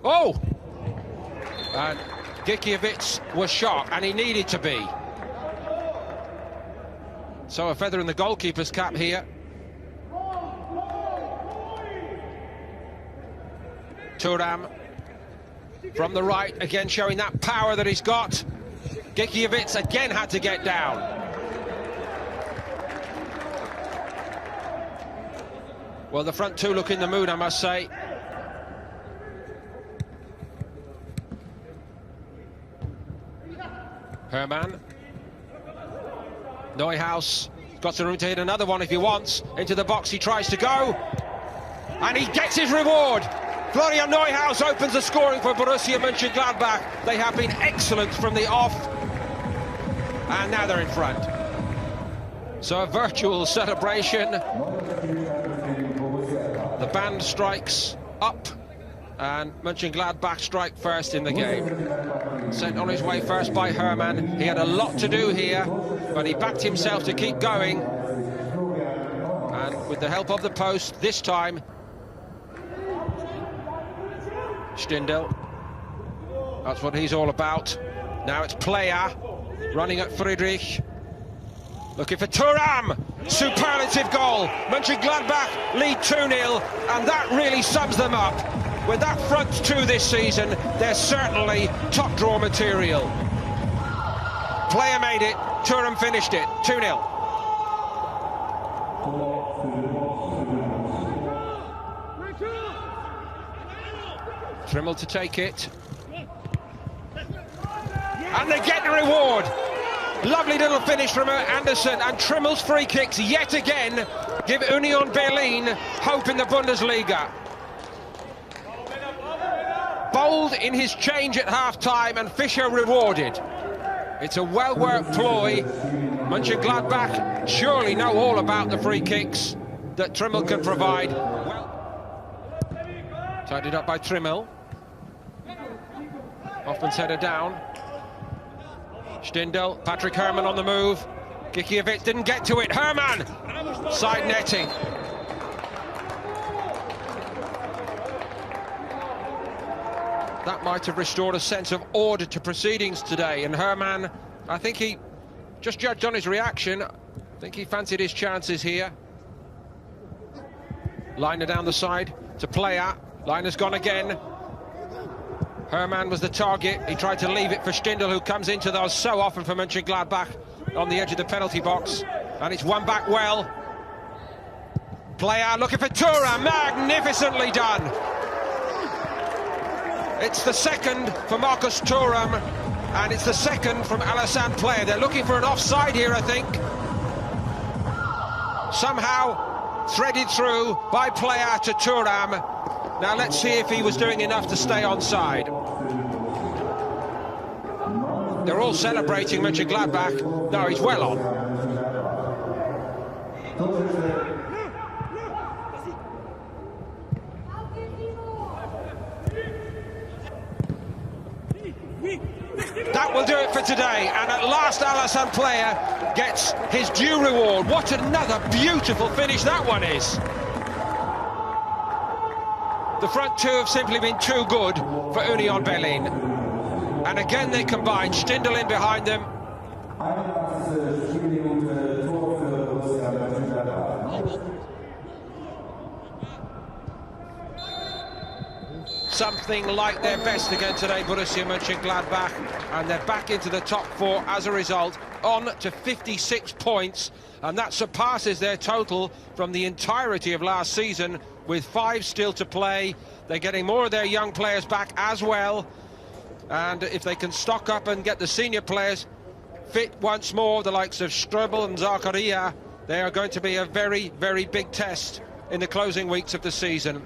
Oh! And Gikiewicz was shot, and he needed to be. So a feather in the goalkeeper's cap here. Thuram from the right, again showing that power that he's got. Gikiewicz again had to get down. Well, the front two look in the mood, I must say. Herman. Neuhaus got some room to hit another one if he wants. Into the box he tries to go. And he gets his reward. Florian Neuhaus opens the scoring for Borussia Monchengladbach. They have been excellent from the off. And now they're in front. So a virtual celebration. The band strikes up. And Mönchengladbach strike first in the game. Sent on his way first by Herman. He had a lot to do here, but he backed himself to keep going. And with the help of the post, this time, Stindl. That's what he's all about. Now it's Player running at Friedrich. Looking for Thuram. Superlative goal. Mönchengladbach lead 2-0, and that really sums them up. With that front two this season, they're certainly top draw material. Player made it, Thuram finished it, 2-0. Trimmel to take it. And they get the reward. Lovely little finish from Anderson, and Trimmel's free kicks yet again give Union Berlin hope in the Bundesliga. Bold in his change at half-time, and Fischer rewarded. It's a well-worked ploy. Mönchengladbach surely know all about the free kicks that Trimmel can provide. Well, tidied up by Trimmel. Hoffman's header down. Stindl, Patrick Herman on the move. Gikiewicz didn't get to it. Herman! Side netting. That might have restored a sense of order to proceedings today. And Herman, I think he, just judged on his reaction, I think he fancied his chances here. Liner down the side to Player. Liner's gone again. Herman was the target. He tried to leave it for Stindl, who comes into those so often for Mönchengladbach on the edge of the penalty box. And it's won back well. Player looking for Thuram. Magnificently done. It's the second for Marcus Thuram, and it's the second from Alassane Player. They're looking for an offside here, I think. Somehow threaded through by Player to Thuram. Now let's see if he was doing enough to stay onside. They're all celebrating Mönchengladbach. No, he's well on. That will do it for today, and at last Alassane Player gets his due reward. What another beautiful finish that one is. The front two have simply been too good for Union Berlin. And again they combine, Stindl in behind them. Something like their best again today, Borussia Monchengladbach, and they're back into the top four as a result, on to 56 points, and that surpasses their total from the entirety of last season, with 5 still to play. They're getting more of their young players back as well, and if they can stock up and get the senior players fit once more, the likes of Strobel and Zakaria, they are going to be a very, very big test in the closing weeks of the season.